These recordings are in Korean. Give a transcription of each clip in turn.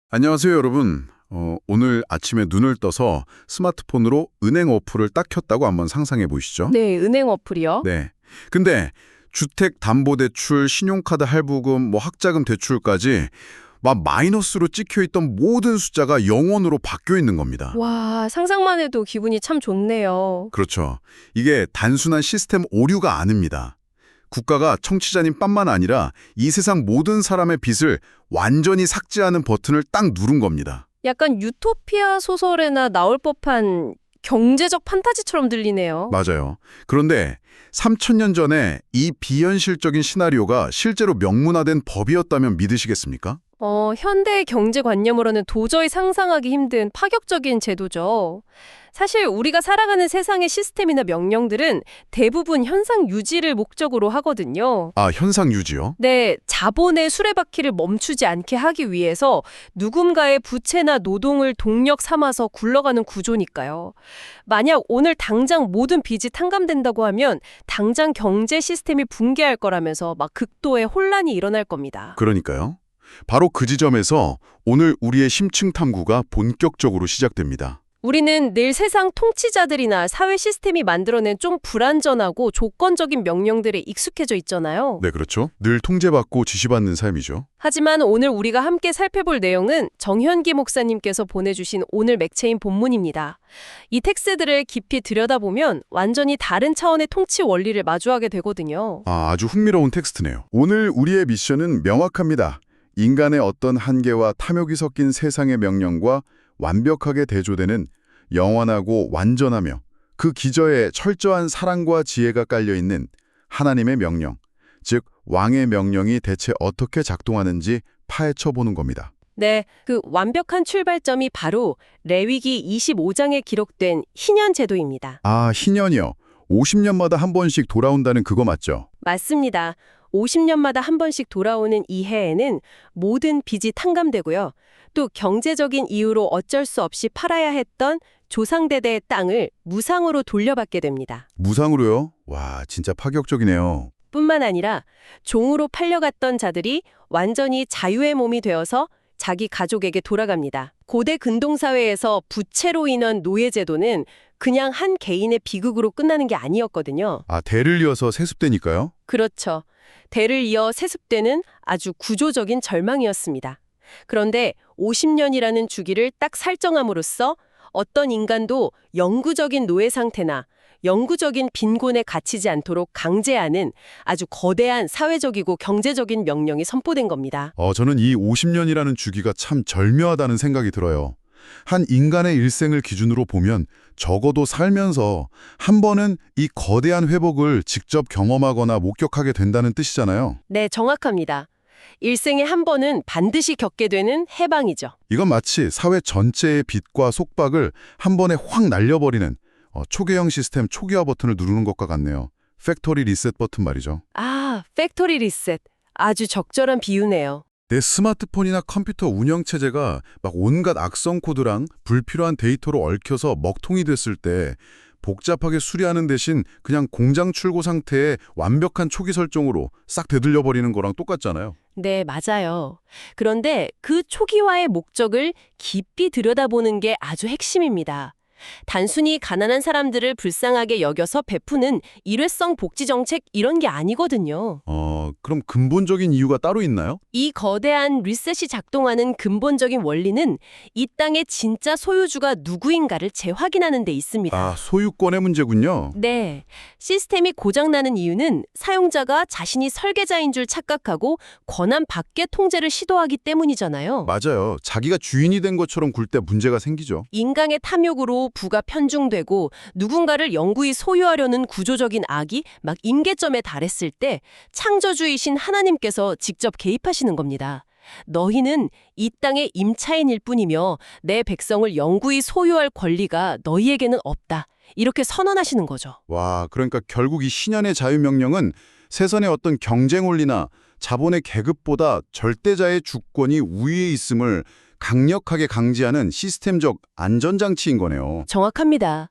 안녕하세요, 여러분. 오늘 아침에 눈을 떠서 스마트폰으로 은행 어플을 딱 켰다고 한번 상상해 보시죠. 네, 은행 어플이요. 네. 근데 주택담보대출, 신용카드 할부금, 학자금 대출까지 막 마이너스로 찍혀 있던 모든 숫자가 0원으로 바뀌어 있는 겁니다. 와, 상상만 해도 기분이 참 좋네요. 그렇죠. 이게 단순한 시스템 오류가 아닙니다. 국가가 청취자님 뿐만 아니라 이 세상 모든 사람의 빚을 완전히 삭제하는 버튼을 딱 누른 겁니다. 약간 유토피아 소설에나 나올 법한 경제적 판타지처럼 들리네요. 맞아요. 그런데 3,000년 전에 이 비현실적인 시나리오가 실제로 명문화된 법이었다면 믿으시겠습니까? 현대의 경제관념으로는 도저히 상상하기 힘든 파격적인 제도죠. 사실 우리가 살아가는 세상의 시스템이나 명령들은 대부분 현상 유지를 목적으로 하거든요. 아, 현상 유지요? 네, 자본의 수레바퀴를 멈추지 않게 하기 위해서 누군가의 부채나 노동을 동력 삼아서 굴러가는 구조니까요. 만약 오늘 당장 모든 빚이 탕감된다고 하면 당장 경제 시스템이 붕괴할 거라면서 막 극도의 혼란이 일어날 겁니다. 그러니까요. 바로 그 지점에서 오늘 우리의 심층 탐구가 본격적으로 시작됩니다. 우리는 늘 세상 통치자들이나 사회 시스템이 만들어낸 좀 불완전하고 조건적인 명령들에 익숙해져 있잖아요. 네, 그렇죠. 늘 통제받고 지시받는 삶이죠. 하지만 오늘 우리가 함께 살펴볼 내용은 정현기 목사님께서 보내주신 오늘 맥체인 본문입니다. 이 텍스트들을 깊이 들여다보면 완전히 다른 차원의 통치 원리를 마주하게 되거든요. 아주 흥미로운 텍스트네요. 오늘 우리의 미션은 명확합니다. 인간의 어떤 한계와 탐욕이 섞인 세상의 명령과 완벽하게 대조되는 영원하고 완전하며 그 기저에 철저한 사랑과 지혜가 깔려있는 하나님의 명령, 즉 왕의 명령이 대체 어떻게 작동하는지 파헤쳐보는 겁니다. 네, 그 완벽한 출발점이 바로 레위기 25장에 기록된 희년 제도입니다. 아, 희년이요. 50년마다 한 번씩 돌아온다는 그거 맞죠? 맞습니다. 50년마다 한 번씩 돌아오는 이 해에는 모든 빚이 탕감되고요. 또 경제적인 이유로 어쩔 수 없이 팔아야 했던 조상대대의 땅을 무상으로 돌려받게 됩니다. 무상으로요? 와, 진짜 파격적이네요. 뿐만 아니라 종으로 팔려갔던 자들이 완전히 자유의 몸이 되어서 자기 가족에게 돌아갑니다. 고대 근동사회에서 부채로 인한 노예제도는 그냥 한 개인의 비극으로 끝나는 게 아니었거든요. 아, 대를 이어서 세습되니까요? 그렇죠. 대를 이어 세습되는 아주 구조적인 절망이었습니다. 그런데 50년이라는 주기를 딱 설정함으로써 어떤 인간도 영구적인 노예 상태나 영구적인 빈곤에 갇히지 않도록 강제하는 아주 거대한 사회적이고 경제적인 명령이 선포된 겁니다. 저는 이 50년이라는 주기가 참 절묘하다는 생각이 들어요. 한 인간의 일생을 기준으로 보면 적어도 살면서 한 번은 이 거대한 회복을 직접 경험하거나 목격하게 된다는 뜻이잖아요. 네, 정확합니다. 일생에 한 번은 반드시 겪게 되는 해방이죠. 이건 마치 사회 전체의 빚과 속박을 한 번에 확 날려버리는 초계형 시스템 초기화 버튼을 누르는 것과 같네요. 팩토리 리셋 버튼 말이죠. 아, 팩토리 리셋. 아주 적절한 비유네요. 내 스마트폰이나 컴퓨터 운영체제가 막 온갖 악성 코드랑 불필요한 데이터로 얽혀서 먹통이 됐을 때 복잡하게 수리하는 대신 그냥 공장 출고 상태의 완벽한 초기 설정으로 싹 되돌려버리는 거랑 똑같잖아요. 네, 맞아요. 그런데 그 초기화의 목적을 깊이 들여다보는 게 아주 핵심입니다. 단순히 가난한 사람들을 불쌍하게 여겨서 베푸는 일회성 복지 정책 이런 게 아니거든요. 그럼 근본적인 이유가 따로 있나요? 이 거대한 리셋이 작동하는 근본적인 원리는 이 땅의 진짜 소유주가 누구인가를 재확인하는 데 있습니다. 아, 소유권의 문제군요. 네, 시스템이 고장나는 이유는 사용자가 자신이 설계자인 줄 착각하고 권한 밖의 통제를 시도하기 때문이잖아요. 맞아요. 자기가 주인이 된 것처럼 굴 때 문제가 생기죠. 인간의 탐욕으로 부가 편중되고 누군가를 영구히 소유하려는 구조적인 악이 막 임계점에 달했을 때 창조주이신 하나님께서 직접 개입하시는 겁니다. 너희는 이 땅의 임차인일 뿐이며 내 백성을 영구히 소유할 권리가 너희에게는 없다. 이렇게 선언하시는 거죠. 와, 그러니까 결국 이 신현의 자유명령은 세상의 어떤 경쟁 원리나 자본의 계급보다 절대자의 주권이 우위에 있음을 강력하게 강제하는 시스템적 안전장치인 거네요. 정확합니다.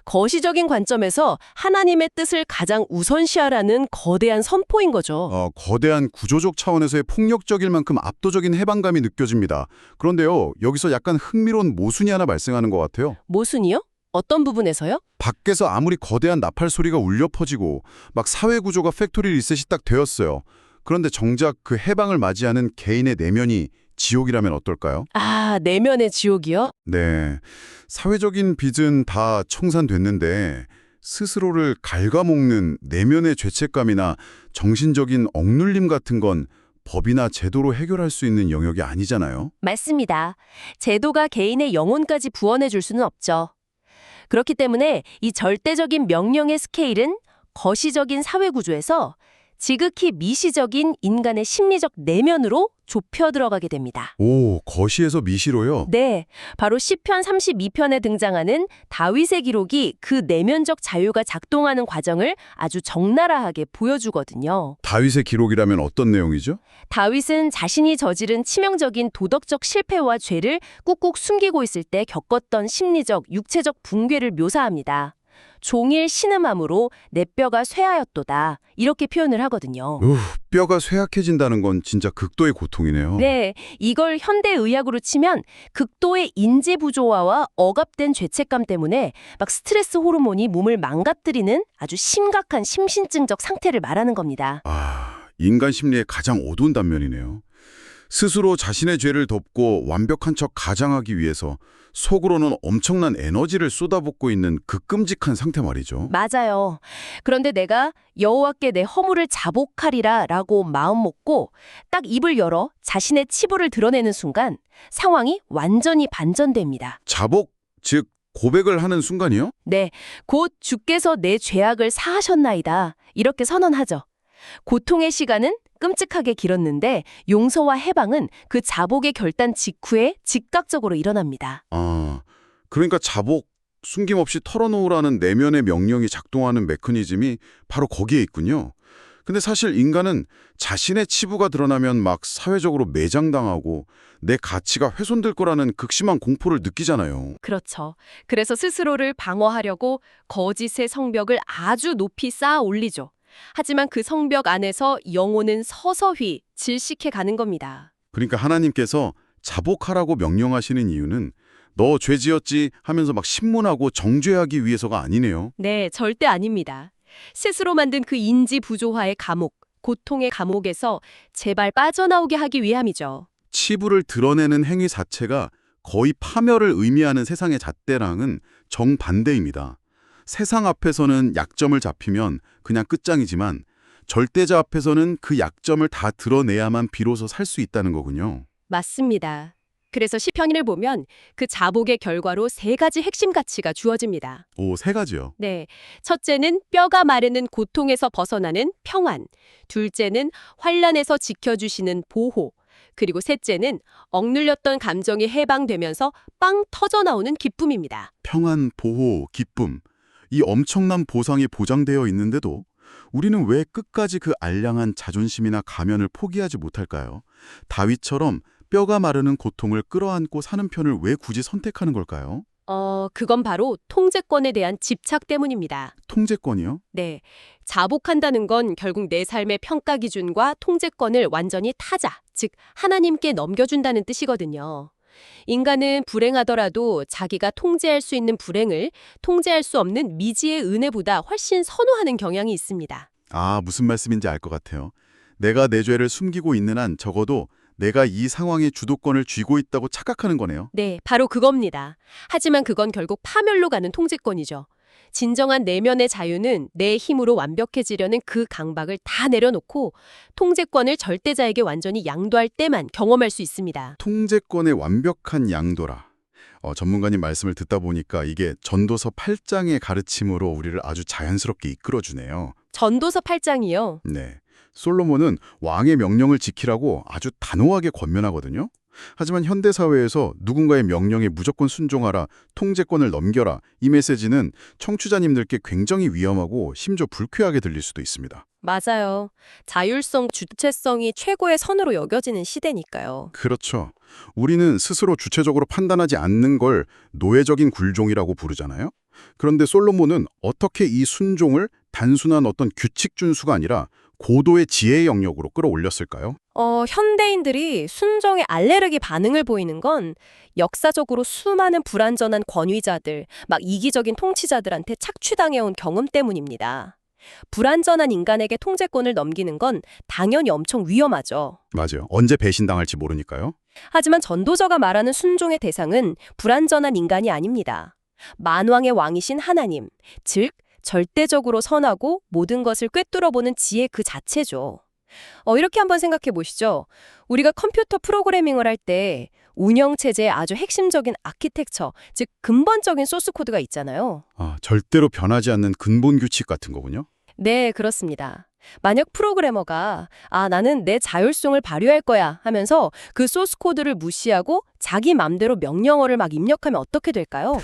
거시적인 관점에서 하나님의 뜻을 가장 우선시하라는 거대한 선포인 거죠. 거대한 구조적 차원에서의 폭력적일 만큼 압도적인 해방감이 느껴집니다. 그런데요, 여기서 약간 흥미로운 모순이 하나 발생하는 것 같아요. 모순이요? 어떤 부분에서요? 밖에서 아무리 거대한 나팔 소리가 울려 퍼지고 막 사회 구조가 팩토리 리셋이 딱 되었어요. 그런데 정작 그 해방을 맞이하는 개인의 내면이 지옥이라면 어떨까요? 아, 내면의 지옥이요? 네, 사회적인 빚은 다 청산됐는데 스스로를 갉아먹는 내면의 죄책감이나 정신적인 억눌림 같은 건 법이나 제도로 해결할 수 있는 영역이 아니잖아요. 맞습니다. 제도가 개인의 영혼까지 구원해 줄 수는 없죠. 그렇기 때문에 이 절대적인 명령의 스케일은 거시적인 사회 구조에서 지극히 미시적인 인간의 심리적 내면으로 좁혀 들어가게 됩니다. 오, 거시에서 미시로요? 네, 바로 시편 32편에 등장하는 다윗의 기록이 그 내면적 자유가 작동하는 과정을 아주 적나라하게 보여주거든요. 다윗의 기록이라면 어떤 내용이죠? 다윗은 자신이 저지른 치명적인 도덕적 실패와 죄를 꾹꾹 숨기고 있을 때 겪었던 심리적, 육체적 붕괴를 묘사합니다. 종일 신음함으로 내 뼈가 쇠하였도다. 이렇게 표현을 하거든요. 뼈가 쇠약해진다는 건 진짜 극도의 고통이네요. 네, 이걸 현대의학으로 치면 극도의 인지 부조화와 억압된 죄책감 때문에 막 스트레스 호르몬이 몸을 망가뜨리는 아주 심각한 심신증적 상태를 말하는 겁니다. 아, 인간 심리의 가장 어두운 단면이네요. 스스로 자신의 죄를 덮고 완벽한 척 가장하기 위해서 속으로는 엄청난 에너지를 쏟아붓고 있는 그 끔찍한 상태 말이죠. 맞아요. 그런데 내가 여호와께 내 허물을 자복하리라 라고 마음 먹고 딱 입을 열어 자신의 치부를 드러내는 순간 상황이 완전히 반전됩니다. 자복, 즉 고백을 하는 순간이요? 네, 곧 주께서 내 죄악을 사하셨나이다. 이렇게 선언하죠. 고통의 시간은 끔찍하게 길었는데 용서와 해방은 그 자복의 결단 직후에 즉각적으로 일어납니다. 아, 그러니까 자복, 숨김없이 털어놓으라는 내면의 명령이 작동하는 메커니즘이 바로 거기에 있군요. 근데 사실 인간은 자신의 치부가 드러나면 막 사회적으로 매장당하고 내 가치가 훼손될 거라는 극심한 공포를 느끼잖아요. 그렇죠. 그래서 스스로를 방어하려고 거짓의 성벽을 아주 높이 쌓아 올리죠. 하지만 그 성벽 안에서 영혼은 서서히 질식해 가는 겁니다. 그러니까 하나님께서 자복하라고 명령하시는 이유는 너 죄 지었지 하면서 막 신문하고 정죄하기 위해서가 아니네요. 네, 절대 아닙니다. 스스로 만든 그 인지 부조화의 감옥, 고통의 감옥에서 제발 빠져나오게 하기 위함이죠. 치부를 드러내는 행위 자체가 거의 파멸을 의미하는 세상의 잣대랑은 정반대입니다. 세상 앞에서는 약점을 잡히면 그냥 끝장이지만 절대자 앞에서는 그 약점을 다 드러내야만 비로소 살 수 있다는 거군요. 맞습니다. 그래서 시편을 보면 그 자복의 결과로 세 가지 핵심 가치가 주어집니다. 오, 세 가지요. 네, 첫째는 뼈가 마르는 고통에서 벗어나는 평안, 둘째는 환난에서 지켜주시는 보호, 그리고 셋째는 억눌렸던 감정이 해방되면서 빵 터져나오는 기쁨입니다. 평안, 보호, 기쁨. 이 엄청난 보상이 보장되어 있는데도 우리는 왜 끝까지 그 알량한 자존심이나 가면을 포기하지 못할까요? 다윗처럼 뼈가 마르는 고통을 끌어안고 사는 편을 왜 굳이 선택하는 걸까요? 그건 바로 통제권에 대한 집착 때문입니다. 통제권이요? 네, 자복한다는 건 결국 내 삶의 평가 기준과 통제권을 완전히 타자, 즉 하나님께 넘겨준다는 뜻이거든요. 인간은 불행하더라도 자기가 통제할 수 있는 불행을 통제할 수 없는 미지의 은혜보다 훨씬 선호하는 경향이 있습니다. 아, 무슨 말씀인지 알 것 같아요. 내가 내 죄를 숨기고 있는 한 적어도 내가 이 상황의 주도권을 쥐고 있다고 착각하는 거네요. 네, 바로 그겁니다. 하지만 그건 결국 파멸로 가는 통제권이죠. 진정한 내면의 자유는 내 힘으로 완벽해지려는 그 강박을 다 내려놓고 통제권을 절대자에게 완전히 양도할 때만 경험할 수 있습니다. 통제권의 완벽한 양도라. 전문가님 말씀을 듣다 보니까 이게 전도서 8장의 가르침으로 우리를 아주 자연스럽게 이끌어주네요. 전도서 8장이요. 네. 솔로몬은 왕의 명령을 지키라고 아주 단호하게 권면하거든요. 하지만 현대사회에서 누군가의 명령에 무조건 순종하라, 통제권을 넘겨라 이 메시지는 청취자님들께 굉장히 위험하고 심지어 불쾌하게 들릴 수도 있습니다. 맞아요. 자율성, 주체성이 최고의 선으로 여겨지는 시대니까요. 그렇죠. 우리는 스스로 주체적으로 판단하지 않는 걸 노예적인 굴종이라고 부르잖아요. 그런데 솔로몬은 어떻게 이 순종을 단순한 어떤 규칙 준수가 아니라 고도의 지혜의 영역으로 끌어올렸을까요? 현대인들이 순종에 알레르기 반응을 보이는 건 역사적으로 수많은 불완전한 권위자들, 막 이기적인 통치자들한테 착취당해온 경험 때문입니다. 불완전한 인간에게 통제권을 넘기는 건 당연히 엄청 위험하죠. 맞아요. 언제 배신당할지 모르니까요. 하지만 전도서가 말하는 순종의 대상은 불완전한 인간이 아닙니다. 만왕의 왕이신 하나님, 즉 절대적으로 선하고 모든 것을 꿰뚫어보는 지혜 그 자체죠. 이렇게 한번 생각해 보시죠. 우리가 컴퓨터 프로그래밍을 할 때 운영체제의 아주 핵심적인 아키텍처, 즉 근본적인 소스 코드가 있잖아요. 절대로 변하지 않는 근본 규칙 같은 거군요. 네, 그렇습니다. 만약 프로그래머가 나는 내 자율성을 발휘할 거야 하면서 그 소스 코드를 무시하고 자기 맘대로 명령어를 막 입력하면 어떻게 될까요?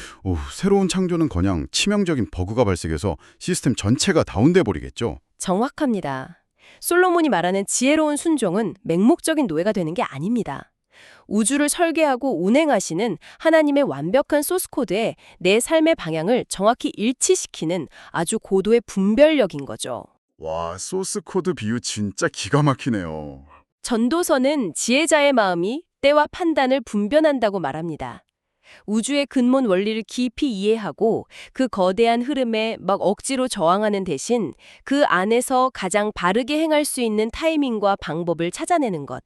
새로운 창조는커녕 치명적인 버그가 발생해서 시스템 전체가 다운돼 버리겠죠. 정확합니다. 솔로몬이 말하는 지혜로운 순종은 맹목적인 노예가 되는 게 아닙니다. 우주를 설계하고 운행하시는 하나님의 완벽한 소스코드에 내 삶의 방향을 정확히 일치시키는 아주 고도의 분별력인 거죠. 와, 소스 코드 비유 진짜 기가 막히네요. 전도서는 지혜자의 마음이 때와 판단을 분별한다고 말합니다. 우주의 근본 원리를 깊이 이해하고 그 거대한 흐름에 막 억지로 저항하는 대신 그 안에서 가장 바르게 행할 수 있는 타이밍과 방법을 찾아내는 것.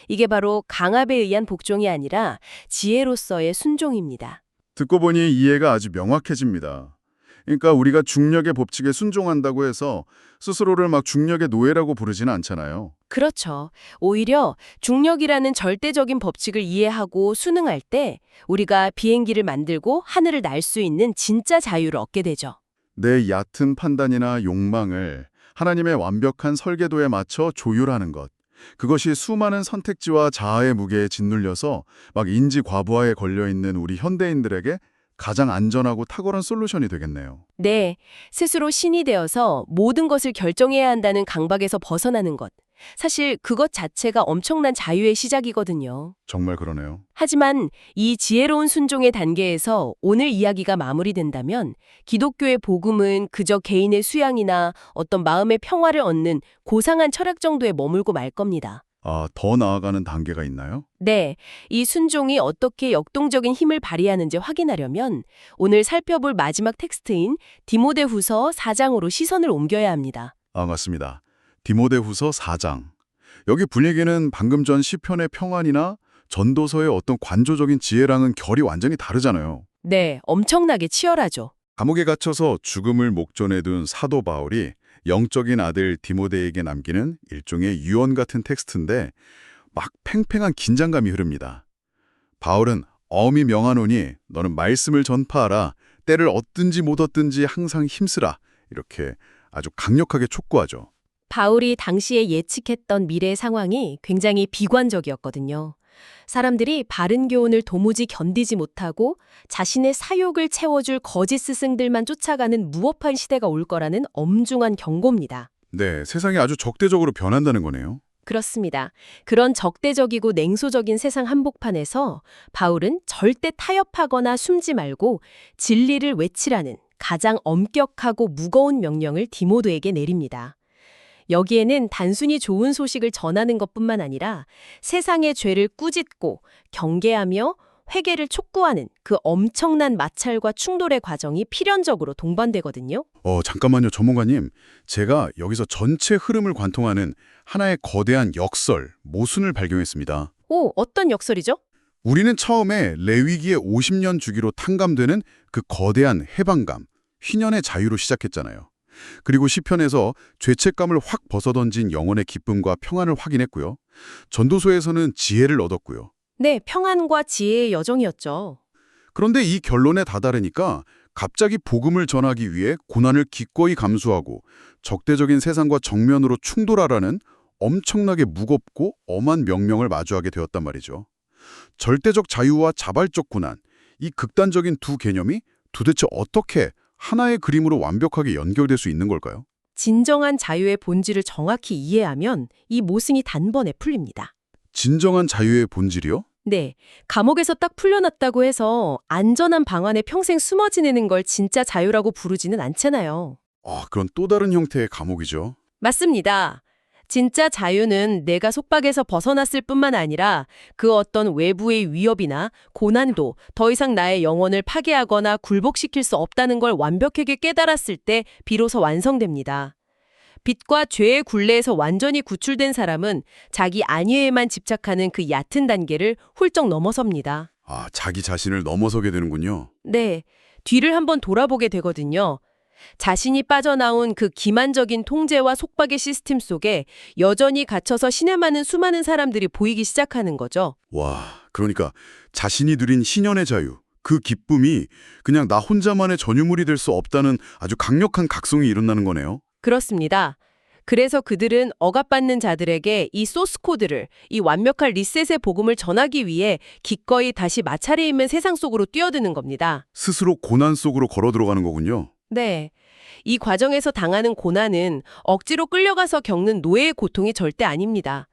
이게 바로 강압에 의한 복종이 아니라 지혜로서의 순종입니다. 듣고 보니 이해가 아주 명확해집니다. 그러니까 우리가 중력의 법칙에 순종한다고 해서 스스로를 막 중력의 노예라고 부르지는 않잖아요. 그렇죠. 오히려 중력이라는 절대적인 법칙을 이해하고 순응할 때 우리가 비행기를 만들고 하늘을 날 수 있는 진짜 자유를 얻게 되죠. 내 얕은 판단이나 욕망을 하나님의 완벽한 설계도에 맞춰 조율하는 것. 그것이 수많은 선택지와 자아의 무게에 짓눌려서 막 인지 과부하에 걸려있는 우리 현대인들에게 가장 안전하고 탁월한 솔루션이 되겠네요. 네, 스스로 신이 되어서 모든 것을 결정해야 한다는 강박에서 벗어나는 것. 사실 그것 자체가 엄청난 자유의 시작이거든요. 정말 그러네요. 하지만 이 지혜로운 순종의 단계에서 오늘 이야기가 마무리된다면 기독교의 복음은 그저 개인의 수양이나 어떤 마음의 평화를 얻는 고상한 철학 정도에 머물고 말 겁니다. 더 나아가는 단계가 있나요? 네, 이 순종이 어떻게 역동적인 힘을 발휘하는지 확인하려면 오늘 살펴볼 마지막 텍스트인 디모데후서 4장으로 시선을 옮겨야 합니다. 맞습니다. 디모데후서 4장. 여기 분위기는 방금 전 시편의 평안이나 전도서의 어떤 관조적인 지혜랑은 결이 완전히 다르잖아요. 네, 엄청나게 치열하죠. 감옥에 갇혀서 죽음을 목전에 둔 사도 바울이 영적인 아들 디모데에게 남기는 일종의 유언 같은 텍스트인데 막 팽팽한 긴장감이 흐릅니다. 바울은 엄히 명하노니 너는 말씀을 전파하라. 때를 얻든지 못 얻든지 항상 힘쓰라. 이렇게 아주 강력하게 촉구하죠. 바울이 당시에 예측했던 미래 상황이 굉장히 비관적이었거든요. 사람들이 바른 교훈을 도무지 견디지 못하고 자신의 사욕을 채워줄 거짓 스승들만 쫓아가는 무법한 시대가 올 거라는 엄중한 경고입니다. 네, 세상이 아주 적대적으로 변한다는 거네요. 그렇습니다. 그런 적대적이고 냉소적인 세상 한복판에서 바울은 절대 타협하거나 숨지 말고 진리를 외치라는 가장 엄격하고 무거운 명령을 디모데에게 내립니다. 여기에는 단순히 좋은 소식을 전하는 것뿐만 아니라 세상의 죄를 꾸짖고 경계하며 회개를 촉구하는 그 엄청난 마찰과 충돌의 과정이 필연적으로 동반되거든요. 잠깐만요, 전문가님. 제가 여기서 전체 흐름을 관통하는 하나의 거대한 역설, 모순을 발견했습니다. 어떤 역설이죠? 우리는 처음에 레위기의 50년 주기로 탕감되는 그 거대한 해방감, 희년의 자유로 시작했잖아요. 그리고 시편에서 죄책감을 확 벗어던진 영혼의 기쁨과 평안을 확인했고요. 전도서에서는 지혜를 얻었고요. 네, 평안과 지혜의 여정이었죠. 그런데 이 결론에 다다르니까 갑자기 복음을 전하기 위해 고난을 기꺼이 감수하고 적대적인 세상과 정면으로 충돌하라는 엄청나게 무겁고 엄한 명령을 마주하게 되었단 말이죠. 절대적 자유와 자발적 고난, 이 극단적인 두 개념이 도대체 어떻게 하나의 그림으로 완벽하게 연결될 수 있는 걸까요? 진정한 자유의 본질을 정확히 이해하면 이 모순이 단번에 풀립니다. 진정한 자유의 본질이요? 네, 감옥에서 딱 풀려났다고 해서 안전한 방 안에 평생 숨어 지내는 걸 진짜 자유라고 부르지는 않잖아요. 그런 또 다른 형태의 감옥이죠. 맞습니다. 진짜 자유는 내가 속박에서 벗어났을 뿐만 아니라 그 어떤 외부의 위협이나 고난도 더 이상 나의 영혼을 파괴하거나 굴복시킬 수 없다는 걸 완벽하게 깨달았을 때 비로소 완성됩니다. 빛과 죄의 굴레에서 완전히 구출된 사람은 자기 안위에만 집착하는 그 얕은 단계를 훌쩍 넘어섭니다. 자기 자신을 넘어서게 되는군요. 네, 뒤를 한번 돌아보게 되거든요. 자신이 빠져나온 그 기만적인 통제와 속박의 시스템 속에 여전히 갇혀서 신음하는 수많은 사람들이 보이기 시작하는 거죠. 와, 그러니까 자신이 누린 신연의 자유, 그 기쁨이 그냥 나 혼자만의 전유물이 될 수 없다는 아주 강력한 각성이 일어나는 거네요. 그렇습니다. 그래서 그들은 억압받는 자들에게 이 소스 코드를, 이 완벽한 리셋의 복음을 전하기 위해 기꺼이 다시 마찰이 있는 세상 속으로 뛰어드는 겁니다. 스스로 고난 속으로 걸어 들어가는 거군요. 네. 이 과정에서 당하는 고난은 억지로 끌려가서 겪는 노예의 고통이 절대 아닙니다.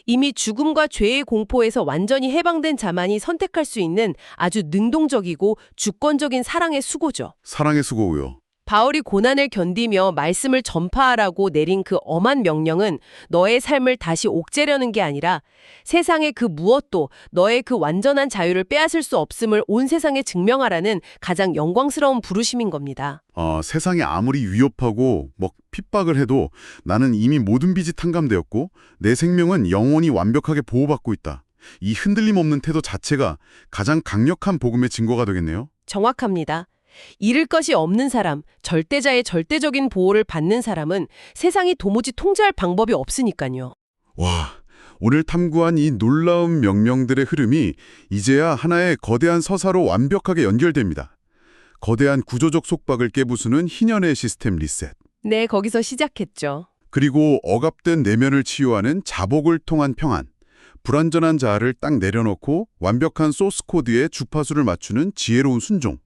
이미 죽음과 죄의 공포에서 완전히 해방된 자만이 선택할 수 있는 아주 능동적이고 주권적인 사랑의 수고죠. 사랑의 수고고요. 바울이 고난을 견디며 말씀을 전파하라고 내린 그 엄한 명령은 너의 삶을 다시 옥죄려는 게 아니라 세상의 그 무엇도 너의 그 완전한 자유를 빼앗을 수 없음을 온 세상에 증명하라는 가장 영광스러운 부르심인 겁니다. 세상이 아무리 위협하고 핍박을 해도 나는 이미 모든 빚이 탕감되었고 내 생명은 영원히 완벽하게 보호받고 있다. 이 흔들림 없는 태도 자체가 가장 강력한 복음의 증거가 되겠네요. 정확합니다. 잃을 것이 없는 사람, 절대자의 절대적인 보호를 받는 사람은 세상이 도무지 통제할 방법이 없으니까요. 와, 오늘 탐구한 이 놀라운 명령들의 흐름이 이제야 하나의 거대한 서사로 완벽하게 연결됩니다. 거대한 구조적 속박을 깨부수는 희년의 시스템 리셋. 네, 거기서 시작했죠. 그리고 억압된 내면을 치유하는 자복을 통한 평안. 불완전한 자아를 딱 내려놓고 완벽한 소스 코드에 주파수를 맞추는 지혜로운 순종.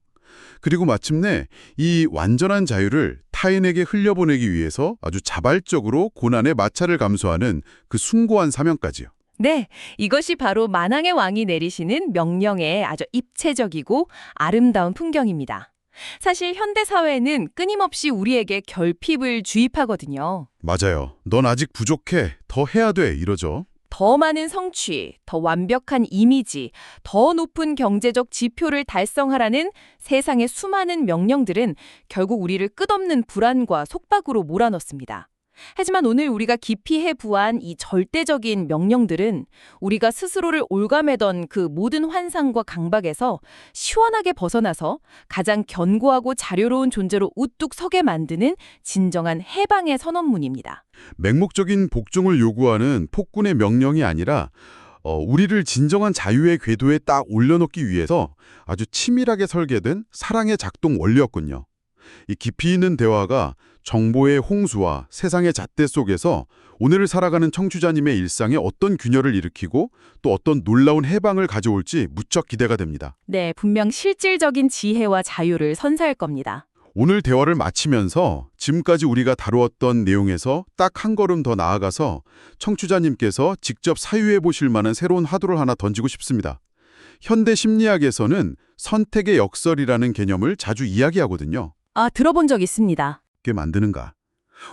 그리고 마침내 이 완전한 자유를 타인에게 흘려보내기 위해서 아주 자발적으로 고난의 마찰을 감수하는 그 숭고한 사명까지요. 네, 이것이 바로 만왕의 왕이 내리시는 명령의 아주 입체적이고 아름다운 풍경입니다. 사실 현대 사회는 끊임없이 우리에게 결핍을 주입하거든요. 맞아요. 넌 아직 부족해. 더 해야 돼. 이러죠. 더 많은 성취, 더 완벽한 이미지, 더 높은 경제적 지표를 달성하라는 세상의 수많은 명령들은 결국 우리를 끝없는 불안과 속박으로 몰아넣습니다. 하지만 오늘 우리가 깊이 해부한 이 절대적인 명령들은 우리가 스스로를 올가매던 그 모든 환상과 강박에서 시원하게 벗어나서 가장 견고하고 자유로운 존재로 우뚝 서게 만드는 진정한 해방의 선언문입니다. 맹목적인 복종을 요구하는 폭군의 명령이 아니라 우리를 진정한 자유의 궤도에 딱 올려놓기 위해서 아주 치밀하게 설계된 사랑의 작동 원리였군요. 이 깊이 있는 대화가 정보의 홍수와 세상의 잣대 속에서 오늘을 살아가는 청취자님의 일상에 어떤 균열을 일으키고 또 어떤 놀라운 해방을 가져올지 무척 기대가 됩니다. 네, 분명 실질적인 지혜와 자유를 선사할 겁니다. 오늘 대화를 마치면서 지금까지 우리가 다루었던 내용에서 딱 한 걸음 더 나아가서 청취자님께서 직접 사유해 보실 만한 새로운 화두를 하나 던지고 싶습니다. 현대 심리학에서는 선택의 역설이라는 개념을 자주 이야기하거든요. 들어본 적 있습니다. 게 만드는가?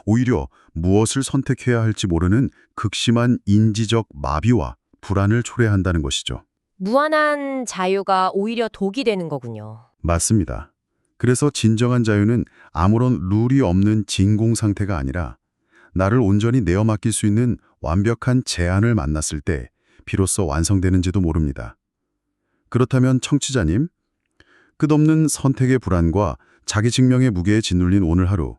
오히려 무엇을 선택해야 할지 모르는 극심한 인지적 마비와 불안을 초래한다는 것이죠. 무한한 자유가 오히려 독이 되는 거군요. 맞습니다. 그래서 진정한 자유는 아무런 룰이 없는 진공 상태가 아니라 나를 온전히 내어 맡길 수 있는 완벽한 제한을 만났을 때 비로소 완성되는지도 모릅니다. 그렇다면 청취자님, 끝없는 선택의 불안과 자기 증명의 무게에 짓눌린 오늘 하루,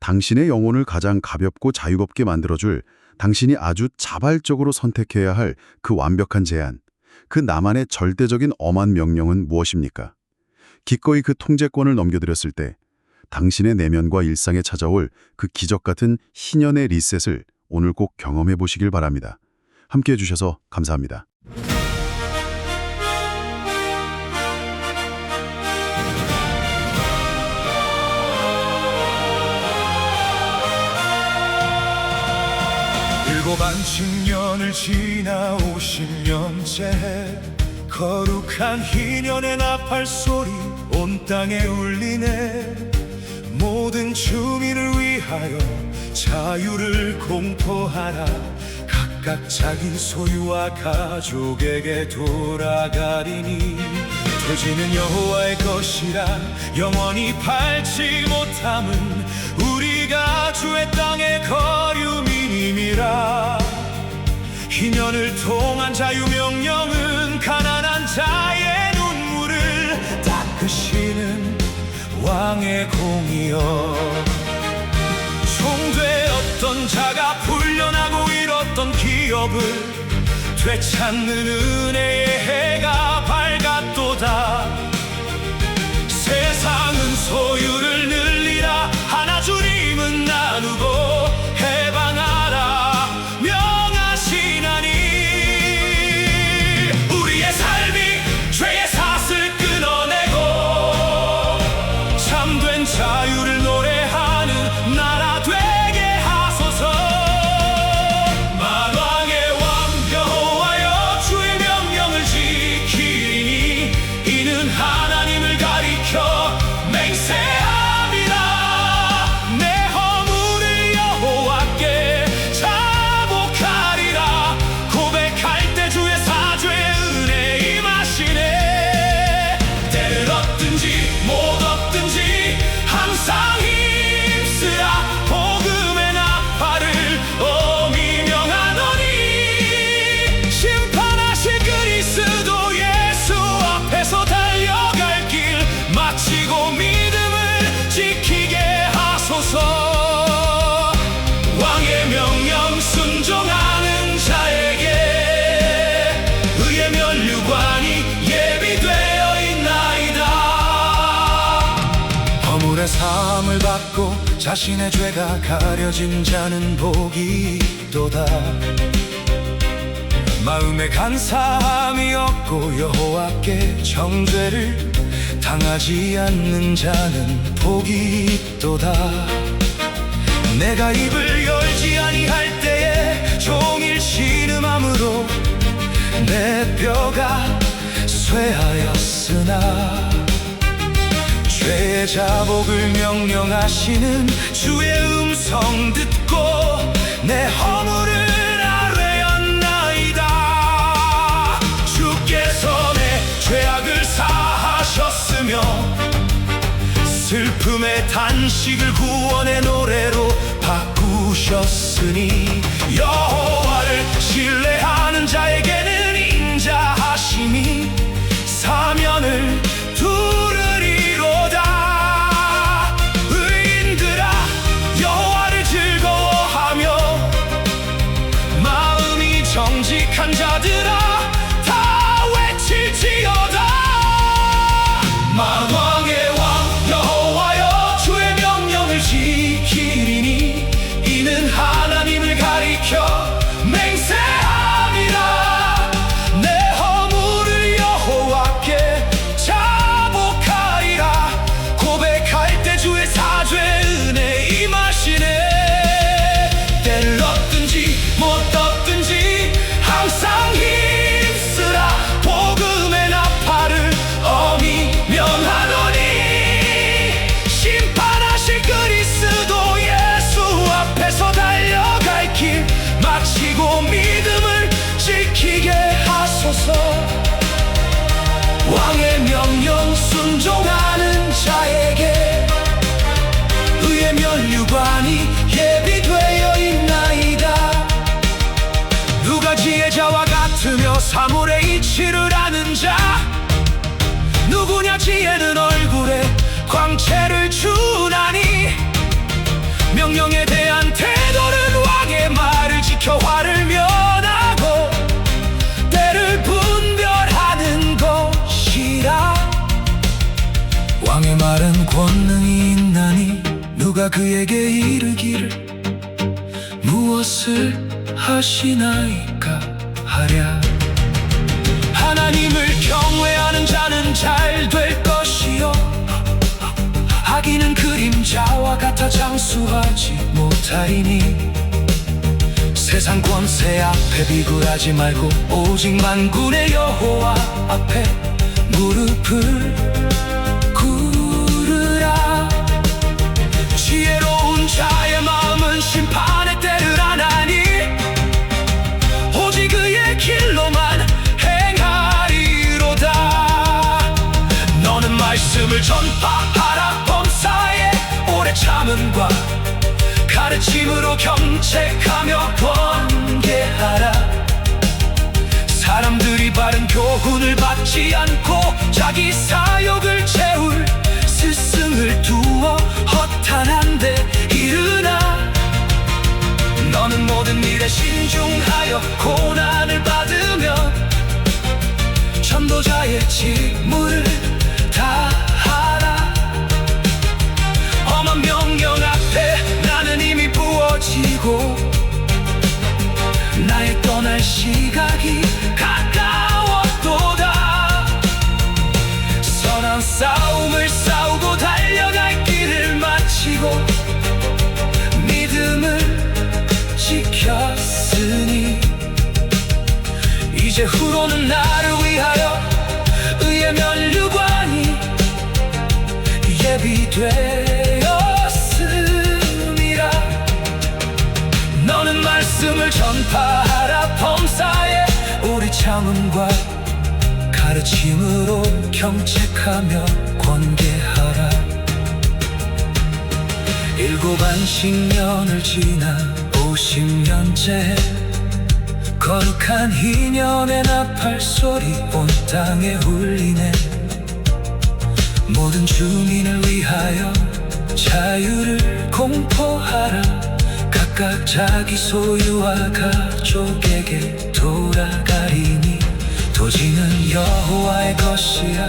당신의 영혼을 가장 가볍고 자유롭게 만들어줄 당신이 아주 자발적으로 선택해야 할 그 완벽한 제안, 그 나만의 절대적인 엄한 명령은 무엇입니까? 기꺼이 그 통제권을 넘겨드렸을 때 당신의 내면과 일상에 찾아올 그 기적 같은 희년의 리셋을 오늘 꼭 경험해 보시길 바랍니다. 함께해 주셔서 감사합니다. 수로만 층년을 지나 50년째 거룩한 희년의 나팔 소리 온 땅에 울리네. 모든 주민을 위하여 자유를 공포하라. 각각 자기 소유와 가족에게 돌아가리니 토지는 여호와의 것이라 영원히 팔지 못함은 우리가 주의 땅의 거류민임이라. 희년을 통한 자유명령은 가난한 자의 눈물을 닦으시는 왕의 공이여. 종되었던 자가 풀려나고 잃었던 기업을 되찾는 은혜의 해가 밝았도다. 세상은 소유를 늘리라 하나 주님은 나누고 해방하라 명하시나니. 우리의 삶이 죄의 삿을 끊어내고 참된 자유를 노래하는 나라 되게 하소서. 만왕의 왕 여호와여 주의 명령을 지키리니 이는 하나님을 가리켜 맹세함이라. 내 허물을 여호와께 자복하리라. 고백할 때 주의 사죄의 은혜 임하시네. 때를 얻든지 못 얻든지 항상 힘쓰라. 복음의 나팔을 엄히 명하노니 심판하실 그리스도 예수 앞에서 달려갈 길 마치고 믿음을 지키게 하소서. 왕의 명령 순종하는 자에게 의의 면류관이 예비되어 있나이다. 허물의 사함을 받고 자신의 죄가 가려진 자는 복이 있도다. 마음에 간사함이 없고 여호와께 정죄를 당하지 않는 자는 복이 있도다. 내가 입을 열지 아니할 때에 종일 신음함으로 내 뼈가 쇠하였으나 죄의 자복을 명령하시는 주의 음성 듣고 내 허물을 아뢰었나이다. 주께서 내 죄악을 사하셨으며 슬픔의 단식을 구원의 노래로 바꾸셨으니 여호와를 신뢰하는 자에게는 인자하심이 사면을 두르리로다. 의인들아 여호와를 즐거워하며 마음이 정직한 자들아 다 외칠지어다. 만왕의 왕 여호와여 주의 명령을 지키리니 이는 하나님을 가리켜 맹세함이라. 내 허물을 여호와께 자복하리라. 고백할 때 주의 사죄의 은혜 임하시네. 때를 얻든지 못 얻든지 항상 힘쓰라. 복음의 나팔을 엄히 명하노니 심판하실 그리스도 예수 앞에서 달려갈 길 마치고 믿음을 지키게 하소서. 왕의 명령 순종하는 자에게 의의 면류관이 예비되어 있나이다. 누가 지혜자와 같으며 사물의 이치를 아는 자 누구냐. 지혜는 얼굴에 광채를 주나니 명령에 대한 태도는 왕의 말을 지켜 화를 면하고 때를 분별하는 것이라. 왕의 말은 권능이 있나니 누가 그에게 이르기를 무엇을 하시나이까 하랴. 하나님을 경외하는 자는 잘 될 것이요 악인은 그림자와 같아 장수하지 못하리니. 세상 권세 앞에 비굴하지 말고 오직 만군의 여호와 앞에 무릎을 꿇으라. 지혜로운 자의 마음은 심판의 때를 아나니 오직 그의 길로만 행하리로다. 너는 말씀을 전파하라. 범사에 오래 참음과 가르침으로 경책하며 번개하라. 사람들이 바른 교훈을 받지 않고 자기 사욕을 채울 스승을 두어 허탄한 데 이르나. 너는 모든 일에 신중하여 고난을 받으며 전도자의 직무를 다하라. 험한 명령 앞에 나는 이미 부어지고 나의 떠날 시각이 가까웠도다. 선한 싸움을 싸우고 달려갈 길을 마치고 믿음을 지켰으니 이제 후로는 나를 위하여 의의 면류관이 예비되었음이라. 너는 말씀을 전파하라. 범사에 오래 참음과 가르침으로 경책하며 권계하라. 7 안식년을 지나 50년째 거룩한 희년의 나팔 소리 온 땅에 울리네. 모든 주민을 위하여 자유를 공포하라. 각각 자기 소유와 가족에게 돌아가리니 도지는 여호와의 것이야.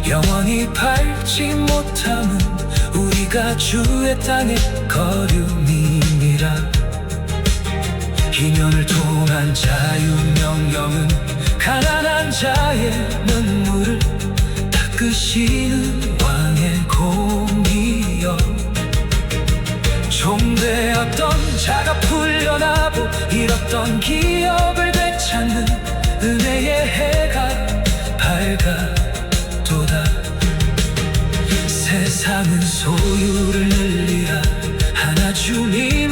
영원히 밟지 못함은 우리가 주의 땅의 거류민이라. 희년을 통한 자유명령은 가난한 자의 눈물을 닦으시는 왕의 공이여. 종되었던 자가 풀려나고 잃었던 기업을 되찾는 은혜의 해가 밝아도다. 세상은 소유를 늘리라 하나 주님